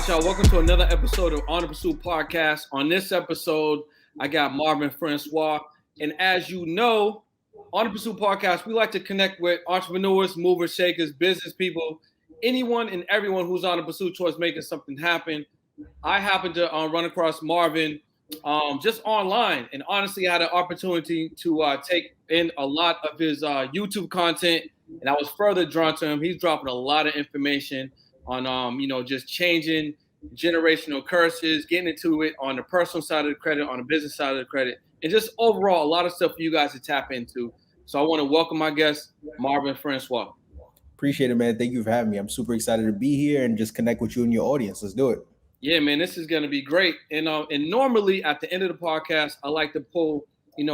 y'all. Welcome to another episode of ONE THE PRST Podcast. On this episode, I got Marvin Francois. And as you know, ONE THE PRST Podcast, we like to connect with entrepreneurs, movers, shakers, business people, anyone and everyone who's on the pursuit towards making something happen. I happened to run across Marvin just online, and honestly, I had an opportunity to take in a lot of his YouTube content, and I was further drawn to him. He's dropping a lot of information on just changing generational curses, getting into it on the personal side of the credit, on the business side of the credit, and just overall a lot of stuff for you guys to tap into. So I want to welcome my guest, Marvin Francois. Appreciate it, man. Thank you for having me. I'm super excited to be here and just connect with you and your audience. Let's do it. Yeah, man, this is going to be great. And normally at the end of the podcast, I like to pull, an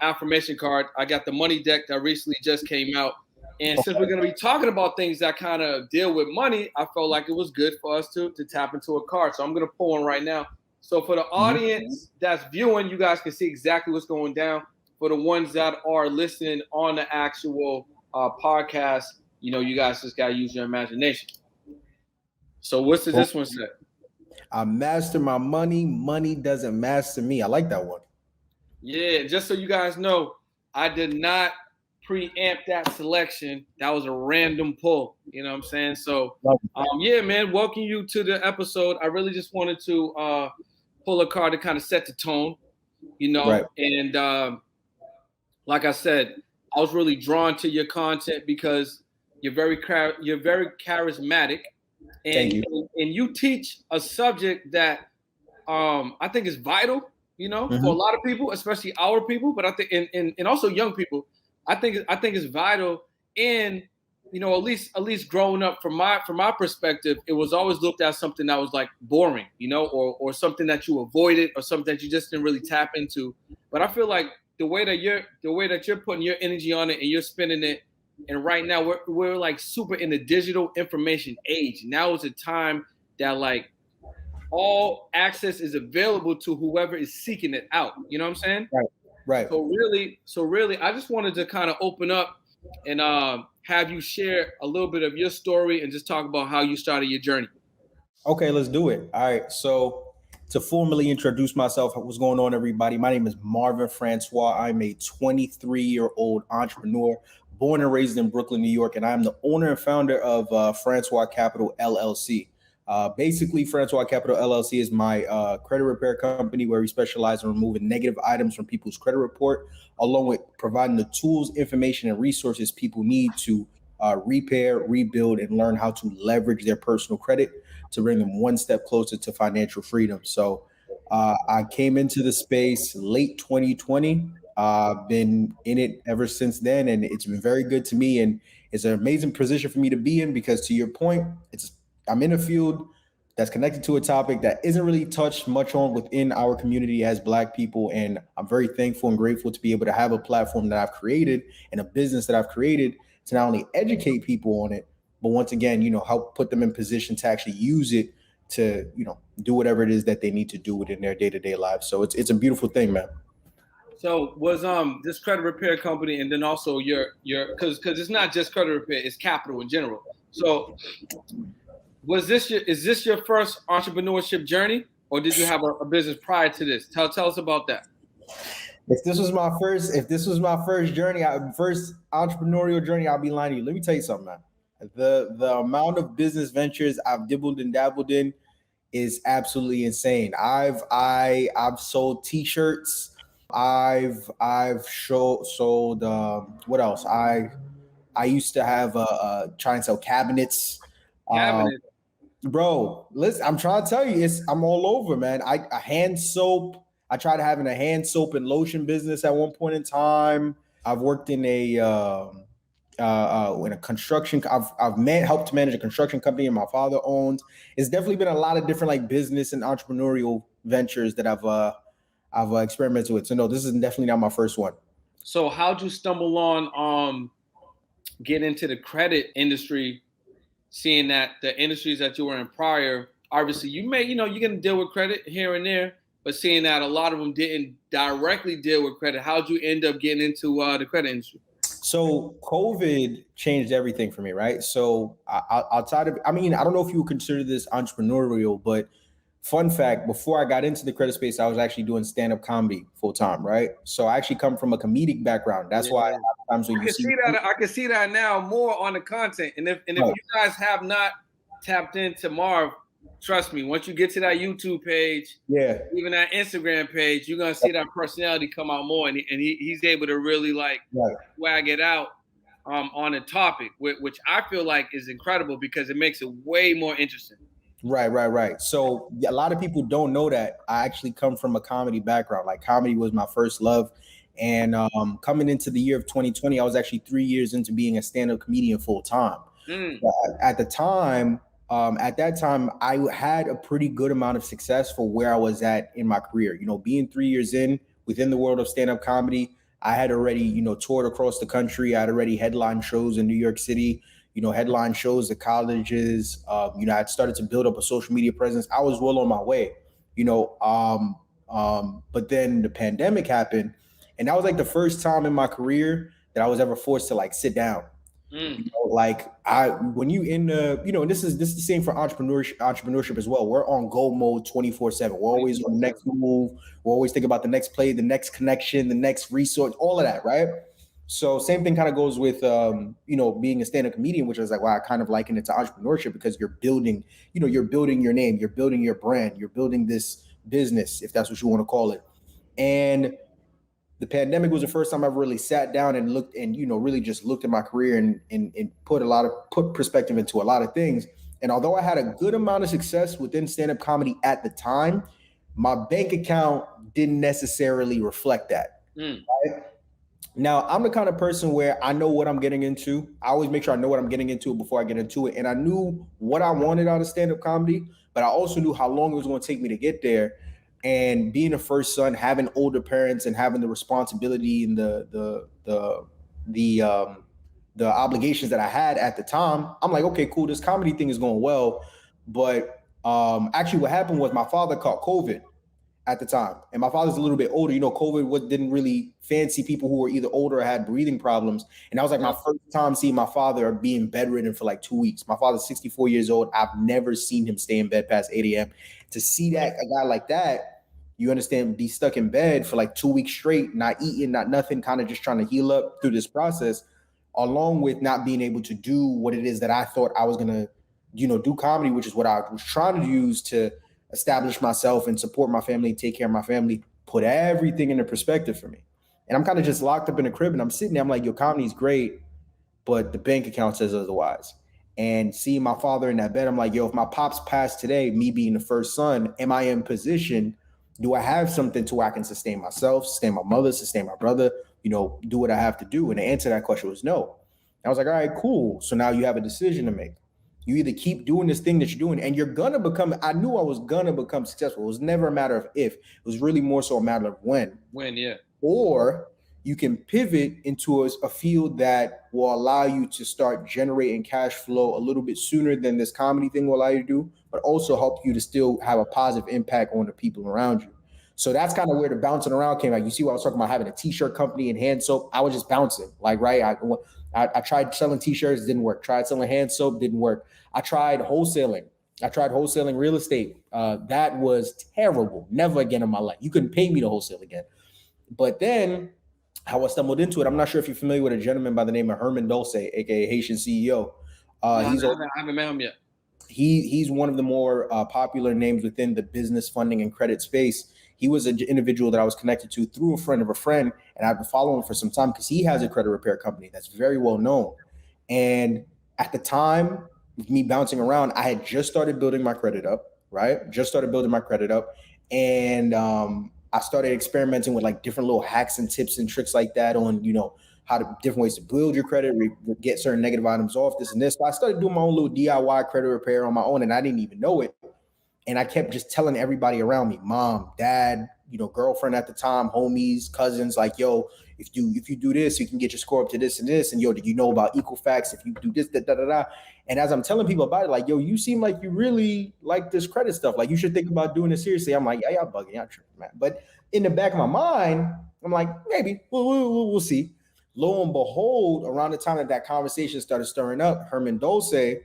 affirmation card. I got the money deck that recently just came out. And since we're going to be talking about things that kind of deal with money, I felt like it was good for us to tap into a card. So I'm going to pull one right now. So for the audience that's viewing, you guys can see exactly what's going down. For the ones that are listening on the actual podcast, you guys just got to use your imagination. So what does this one say? I master my money. Money doesn't master me. I like that one. Yeah, just so you guys know, I did not preamp that selection. That was a random pull. You know what I'm saying? So, yeah, man, welcome you to the episode. I really just wanted to pull a card to kind of set the tone, Right. And like I said, I was really drawn to your content because you're very charismatic, and you teach a subject that I think is vital, for a lot of people, especially our people, but I think and also young people. I think it's vital, and at least growing up from my perspective, it was always looked at something that was like boring, or something that you avoided, or something that you just didn't really tap into. But I feel like the way that you're putting your energy on it and you're spending it, and right now we're like super in the digital information age. Now is a time that like all access is available to whoever is seeking it out. You know what I'm saying? Right. So really, I just wanted to kind of open up and have you share a little bit of your story and just talk about how you started your journey. Okay, let's do it. All right. So to formally introduce myself, what's going on, everybody? My name is Marvin Francois. I'm a 23-year-old entrepreneur, born and raised in Brooklyn, New York, and I'm the owner and founder of Francois Capital LLC. Basically, Francois Capital LLC is my credit repair company where we specialize in removing negative items from people's credit report, along with providing the tools, information, and resources people need to repair, rebuild, and learn how to leverage their personal credit to bring them one step closer to financial freedom. So I came into the space late 2020. I've been in it ever since then, and it's been very good to me. And it's an amazing position for me to be in because, to your point, I'm in a field that's connected to a topic that isn't really touched much on within our community as Black people. And I'm very thankful and grateful to be able to have a platform that I've created and a business that I've created to not only educate people on it, but once again, help put them in position to actually use it to, do whatever it is that they need to do within their day-to-day lives. So it's a beautiful thing, man. So was this credit repair company, and then also your because it's not just credit repair, it's capital in general. So is this your first entrepreneurship journey, or did you have a business prior to this? Tell us about that. If this was my first journey, first entrepreneurial journey, I'll be lying to you. Let me tell you something, man. The amount of business ventures I've dibbled and dabbled in is absolutely insane. I've sold T-shirts. I've sold what else? I used to have try and sell cabinets. Bro, listen, I'm trying to tell you, I'm all over, man. A hand soap. I tried having a hand soap and lotion business at one point in time. I've worked in a construction. I've helped manage a construction company, and my father owns. It's definitely been a lot of different like business and entrepreneurial ventures that I've experimented with. So no, this is definitely not my first one. So how'd you stumble on get into the credit industry? Seeing that the industries that you were in prior, obviously you're going to deal with credit here and there, but seeing that a lot of them didn't directly deal with credit, how'd you end up getting into the credit industry? So COVID changed everything for me, right? So outside of, I mean, I don't know if you would consider this entrepreneurial, but fun fact, before I got into the credit space, I was actually doing stand-up comedy full time, right? So I actually come from a comedic background. That's why times when I can see that. I can see that now more on the content. And if you guys have not tapped into Marv, trust me, once you get to that YouTube page, even that Instagram page, you're gonna see that personality come out more, and he's able to really like swag it out on a topic, which I feel like is incredible because it makes it way more interesting. Right. So a lot of people don't know that I actually come from a comedy background. Like comedy was my first love. And coming into the year of 2020, I was actually 3 years into being a stand-up comedian full time. At that time, I had a pretty good amount of success for where I was at in my career. You know, being 3 years in within the world of stand-up comedy, I had already, you know, toured across the country. I had already headlined shows in New York City, you know, headline shows at colleges. You know, I'd started to build up a social media presence. I was well on my way, you know, but then the pandemic happened. And that was like the first time in my career that I was ever forced to like sit down. You know, like when you in the, you know, and this is the same for entrepreneurship as well. We're on go mode 24/7. We're always on the next move. We're always thinking about the next play, the next connection, the next resource, all of that, right? So same thing kind of goes with, you know, being a stand-up comedian, which is like, I kind of liken it to entrepreneurship because you're building, you know, you're building your name, you're building your brand, you're building this business, if that's what you want to call it. And the pandemic was the first time I ever really sat down and looked and, you know, really just looked at my career and put perspective into a lot of things. And although I had a good amount of success within stand-up comedy at the time, my bank account didn't necessarily reflect that. Right? Now, I'm the kind of person where I know what I'm getting into. I always make sure I know what I'm getting into before I get into it. And I knew what I wanted out of stand-up comedy, but I also knew how long it was going to take me to get there. And being a first son, having older parents and having the responsibility and the obligations that I had at the time, I'm like, okay, cool, this comedy thing is going well. But actually what happened was my father caught COVID at the time. And my father's a little bit older. You know, COVID didn't really fancy people who were either older or had breathing problems. And that was like my first time seeing my father being bedridden for like 2 weeks. My father's 64 years old. I've never seen him stay in bed past 8 a.m. To see that, a guy like that, you understand, be stuck in bed for like 2 weeks straight, not eating, not nothing, kind of just trying to heal up through this process, along with not being able to do what it is that I thought I was going to, you know, do comedy, which is what I was trying to use to establish myself and support my family, take care of my family, put everything into perspective for me. And I'm kind of just locked up in the crib and I'm sitting there, I'm like, yo, comedy's great, but the bank account says otherwise. And seeing my father in that bed, I'm like, yo, if my pops passed today, me being the first son, am I in position? Do I have something to where I can sustain myself, sustain my mother, sustain my brother, you know, do what I have to do? And the answer to that question was no. I was like, all right, cool. So now you have a decision to make. You either keep doing this thing that you're doing and you're going to become, I knew I was going to become successful. It was never a matter of if, it was really more so a matter of when. When, yeah. Or you can pivot into a field that will allow you to start generating cash flow a little bit sooner than this comedy thing will allow you to do, but also help you to still have a positive impact on the people around you. So that's kind of where the bouncing around came out. You see what I was talking about, having a t-shirt company and hand soap. I was just bouncing, like, right? I tried selling t-shirts, didn't work. Tried selling hand soap, didn't work. I tried wholesaling real estate. That was terrible. Never again in my life. You couldn't pay me to wholesale again. But then how I stumbled into it, I'm not sure if you're familiar with a gentleman by the name of Herman Dulce, aka Haitian CEO. I haven't met him yet. He's one of the more popular names within the business funding and credit space. He was an individual that I was connected to through a friend of a friend, and I've been following him for some time because he has a credit repair company that's very well known. And at the time, with me bouncing around, I had just started building my credit up, right? And I started experimenting with like different little hacks and tips and tricks like that on, you know, how to different ways to build your credit, get certain negative items off, this and this. So I started doing my own little DIY credit repair on my own, and I didn't even know it. And I kept just telling everybody around me, mom, dad, you know, girlfriend at the time, homies, cousins, like, yo, if you do this, you can get your score up to this and this. And yo, did you know about Equifax? If you do this, da, da, da, da. And as I'm telling people about it, like, yo, you seem like you really like this credit stuff. Like, you should think about doing it seriously. I'm like, yeah, y'all bugging, y'all tripping, man. But in the back of my mind, I'm like, maybe we'll see. Lo and behold, around the time that conversation started stirring up, Herman Dulce,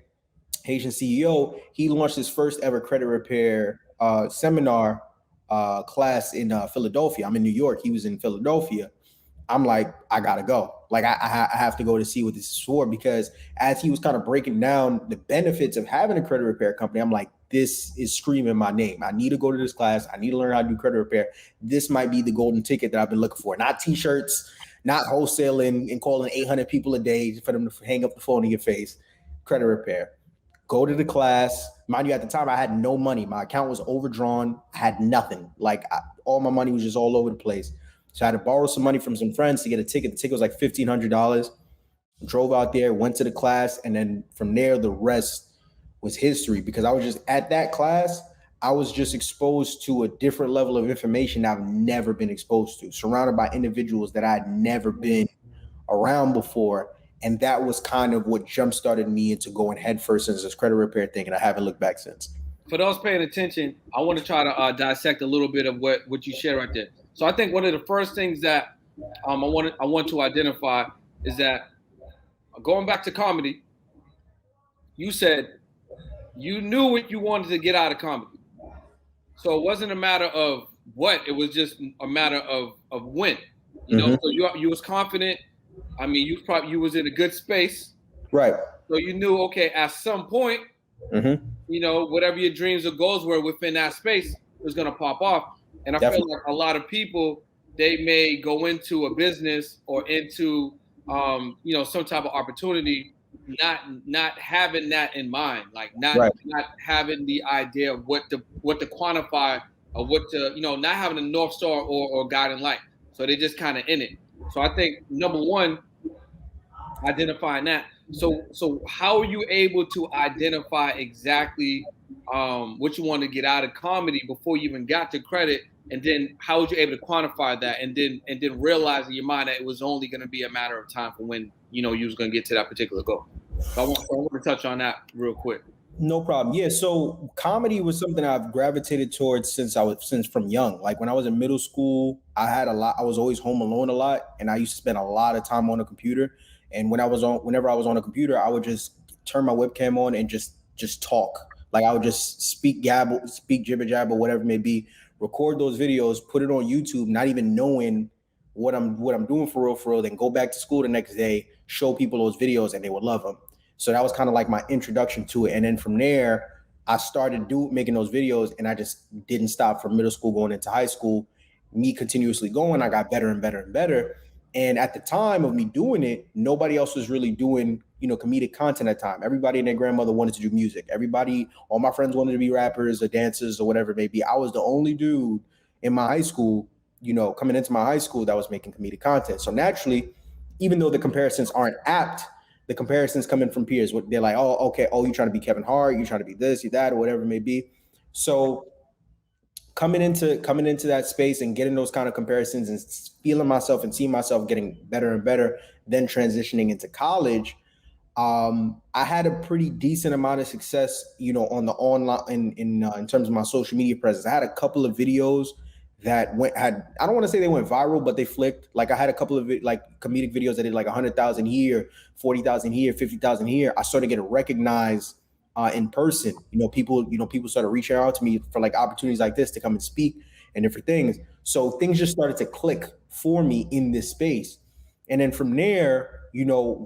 Haitian CEO, he launched his first ever credit repair seminar class in Philadelphia. I'm in New York. He was in Philadelphia. I'm like, I gotta go. Like, I have to go to see what this is for, because as he was kind of breaking down the benefits of having a credit repair company, I'm like, this is screaming my name. I need to go to this class. I need to learn how to do credit repair. This might be the golden ticket that I've been looking for. Not t-shirts, not wholesaling and calling 800 people a day for them to hang up the phone in your face. Credit repair. Go to the class. Mind you, at the time, I had no money. My account was overdrawn. I had nothing. Like, all my money was just all over the place. So I had to borrow some money from some friends to get a ticket. The ticket was like $1,500. Drove out there, went to the class, and then from there, the rest was history, because I was just at that class. I was just exposed to a different level of information I've never been exposed to, surrounded by individuals that I had never been around before. And that was kind of what jump-started me into going headfirst into this credit repair thing, and I haven't looked back since. For those paying attention, I want to try to dissect a little bit of what you shared right there. So I think one of the first things that I want to identify is that, going back to comedy, you said you knew what you wanted to get out of comedy. So it wasn't a matter of what, it was just a matter of when. You know, so you was confident. I mean, you was in a good space. Right. So you knew, okay, at some point, you know, whatever your dreams or goals were within that space was going to pop off. And I feel like a lot of people, they may go into a business or into, you know, some type of opportunity, not having that in mind, like not having the idea of what to quantify or what to, you know, not having a North Star or guiding light. So they just kind of in it. So I think number one, identifying that. So how are you able to identify exactly what you want to get out of comedy before you even got to credit? And then how was you able to quantify that and then realize in your mind that it was only going to be a matter of time for when, you know, you was going to get to that particular goal? So I want to touch on that real quick. No problem. Yeah. So comedy was something I've gravitated towards since from young. Like when I was in middle school, I was always home alone a lot, and I used to spend a lot of time on the computer. And whenever I was on a computer, I would just turn my webcam on and just talk. Like I would just speak jibber jabber, whatever it may be, record those videos, put it on YouTube, not even knowing what I'm doing for real, then go back to school the next day, show people those videos, and they would love them. So that was kind of like my introduction to it. And then from there, I started making those videos, and I just didn't stop from middle school going into high school. Me continuously going, I got better and better and better. And at the time of me doing it, nobody else was really doing, you know, comedic content at the time. Everybody and their grandmother wanted to do music. All my friends wanted to be rappers or dancers or whatever it may be. I was the only dude in my high school, you know, coming into my high school that was making comedic content. So naturally, even though the comparisons aren't apt, the comparisons coming from peers. They're like, oh, okay, oh, you're trying to be Kevin Hart, you're trying to be this, you that, or whatever it may be. So coming into that space and getting those kind of comparisons and feeling myself and seeing myself getting better and better, then transitioning into college, I had a pretty decent amount of success, you know, on the online in terms of my social media presence. I had a couple of videos that I don't want to say they went viral, but they flicked. Like I had a couple of comedic videos that did like 100,000 here, 40,000 here, 50,000 here. I started getting recognized in person. People started reaching out to me for like opportunities like this to come and speak and different things. So things just started to click for me in this space. And then from there, you know,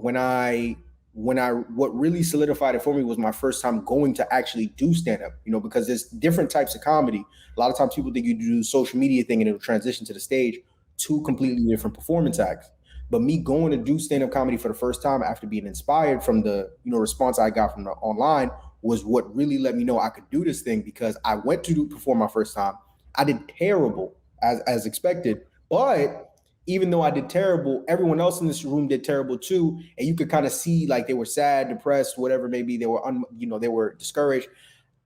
what really solidified it for me was my first time going to actually do stand-up, you know, because there's different types of comedy. A lot of times people think you do social media thing and it'll transition to the stage, two completely different performance acts. But me going to do stand-up comedy for the first time after being inspired from the, you know, response I got from the online was what really let me know I could do this thing, because I went to perform my first time. I did terrible as expected, but even though I did terrible, everyone else in this room did terrible too. And you could kind of see like they were sad, depressed, whatever maybe they were, they were discouraged.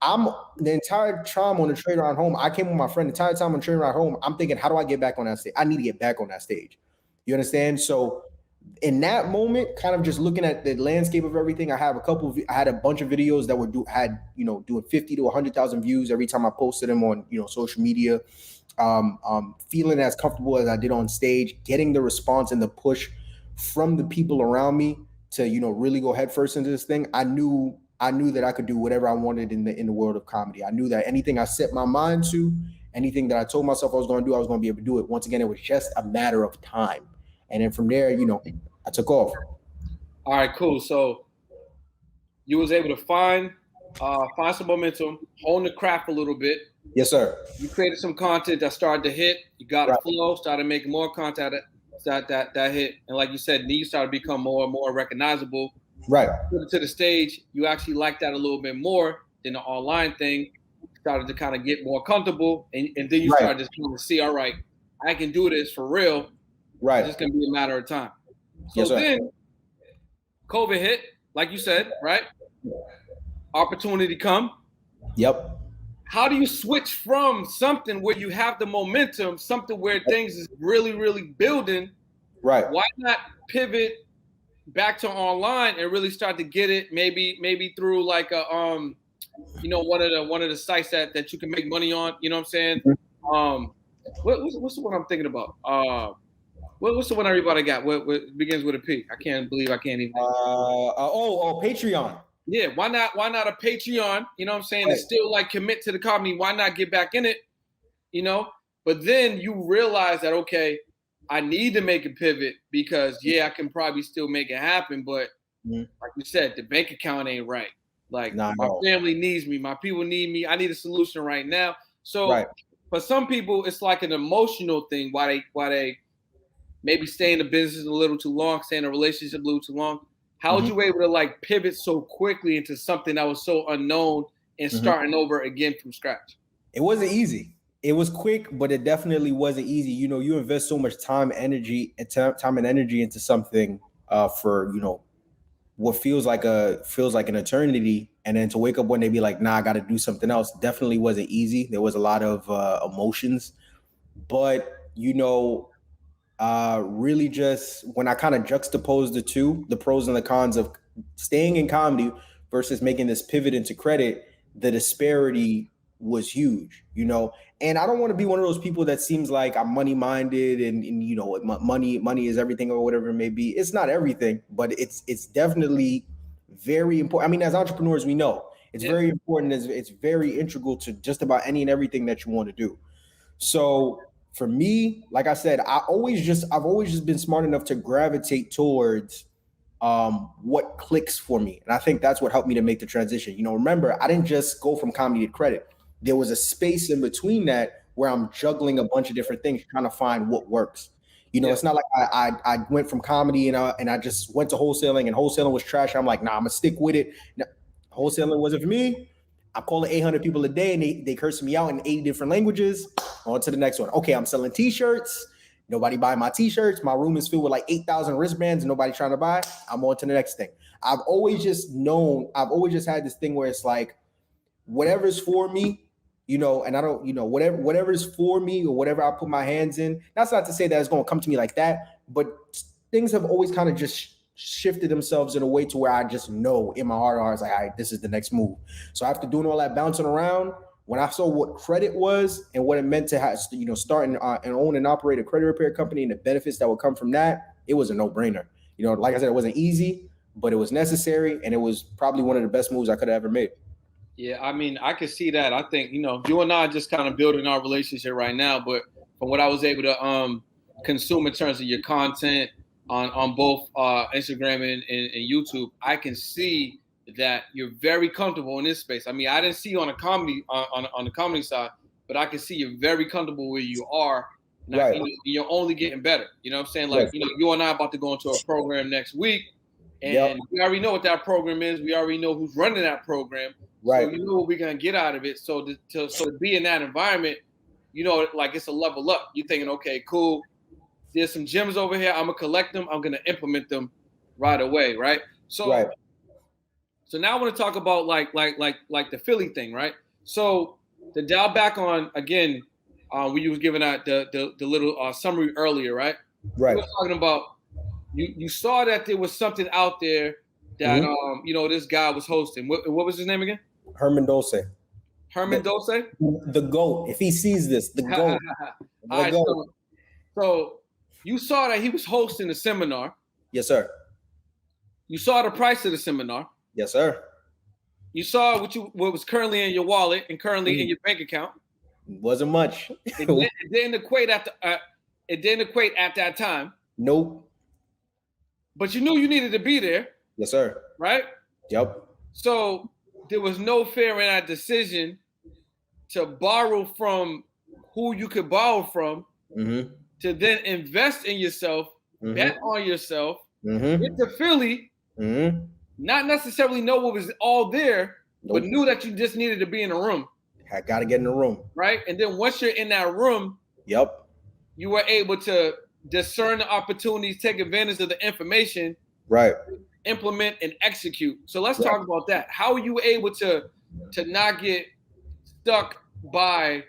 The entire time on the train ride home, I came with my friend. The entire time on the train ride home, I'm thinking, how do I get back on that stage? I need to get back on that stage. You understand? So in that moment, kind of just looking at the landscape of everything, I had a bunch of videos that were doing 50 to 100,000 views every time I posted them on, you know, social media. Feeling as comfortable as I did on stage, getting the response and the push from the people around me to, really go headfirst into this thing, I knew that I could do whatever I wanted in the world of comedy. I knew that anything I set my mind to, anything that I told myself I was going to do, I was going to be able to do it. Once again, it was just a matter of time. And then from there, I took off. All right, cool. So you was able to find some momentum, hone the craft a little bit. Yes, sir. You created some content that started to hit. You got a flow, started making more content that hit. And like you said, then you started to become more and more recognizable. Right. Put it to the stage, you actually liked that a little bit more than the online thing. Started to kind of get more comfortable. And then you started to kind of see, all right, I can do this for real. Right. It's just going to be a matter of time. So yes, then COVID hit, like you said, right? Opportunity come. Yep. How do you switch from something where you have the momentum, something where things is really, really building? Right. Why not pivot back to online and really start to get it? Maybe through like a one of the sites that you can make money on. You know what I'm saying? What's the one I'm thinking about? What's the one everybody got? What begins with a P? I can't believe I can't even. Patreon. Yeah, why not a Patreon? You know what I'm saying? Right. And still like commit to the comedy. Why not get back in it? But then you realize that, okay, I need to make a pivot because I can probably still make it happen. But like you said, the bank account ain't right. Like my family needs me, my people need me. I need a solution right now. So for some people, it's like an emotional thing. Why they maybe stay in the business a little too long, stay in a relationship a little too long. How was you able to like pivot so quickly into something that was so unknown and starting over again from scratch? It wasn't easy. It was quick, but it definitely wasn't easy. You invest so much time and energy into something for, what feels like an eternity. And then to wake up one day and be like, nah, I got to do something else. Definitely wasn't easy. There was a lot of emotions, but, really just when I kind of juxtapose the two, the pros and the cons of staying in comedy versus making this pivot into credit, the disparity was huge, and I don't want to be one of those people that seems like I'm money minded and money is everything or whatever it may be. It's not everything, but it's definitely very important. I mean, as entrepreneurs, we know it's very important. It's very integral to just about any and everything that you want to do. So for me, like I said, I've always just been smart enough to gravitate towards what clicks for me. And I think that's what helped me to make the transition. Remember, I didn't just go from comedy to credit. There was a space in between that where I'm juggling a bunch of different things, trying to find what works. It's not like I went from comedy and I just went to wholesaling and wholesaling was trash. I'm like, nah, I'm gonna stick with it. Now, wholesaling wasn't for me. I'm calling 800 people a day and they curse me out in 80 different languages. On to the next one. Okay, I'm selling t-shirts. Nobody buying my t-shirts. My room is filled with like 8,000 wristbands and nobody trying to buy. I'm on to the next thing. I've always just had this thing where it's like, whatever's for me, and I don't, whatever's for me or whatever I put my hands in, that's not to say that it's going to come to me like that, but things have always kind of just shifted themselves in a way to where I just know in my heart of hearts, like, all right, this is the next move. So after doing all that bouncing around, when I saw what credit was and what it meant to have, start and own and operate a credit repair company and the benefits that would come from that, it was a no-brainer. Like I said, it wasn't easy, but it was necessary, and it was probably one of the best moves I could have ever made. Yeah, I mean, I can see that. I think, you and I are just kind of building our relationship right now, but from what I was able to consume in terms of your content on both Instagram and YouTube, I can see that you're very comfortable in this space. I mean, I didn't see you on a comedy on the comedy side, but I can see you're very comfortable where you are. Now, right. You're only getting better. You know what I'm saying? Like, you and I are about to go into a program next week, and we already know what that program is. We already know who's running that program. Right. So you know what we're gonna get out of it. So to be in that environment, like it's a level up. You're thinking, okay, cool. There's some gems over here. I'm gonna collect them. I'm gonna implement them right away, right? So, So now I want to talk about like the Philly thing, right? So to dial back on again, we was giving out the little summary earlier, right? Right. We were talking about you saw that there was something out there that this guy was hosting. What was his name again? Herman Dulce. Herman Dulce? The GOAT. If he sees this, the GOAT. All right, so you saw that he was hosting a seminar. Yes, sir. You saw the price of the seminar. Yes, sir. You saw what was currently in your wallet and currently in your bank account. Wasn't much. It didn't equate after. It didn't equate at that time. Nope. But you knew you needed to be there. Yes, sir. Right? Yep. So there was no fear in that decision to borrow from who you could borrow from, to then invest in yourself, bet on yourself, get to Philly, not necessarily know what was all there, but knew that you just needed to be in a room. I got to get in the room. Right? And then once you're in that room, yep, you were able to discern the opportunities, take advantage of the information, right, implement and execute. So let's talk about that. How are you able to not get stuck by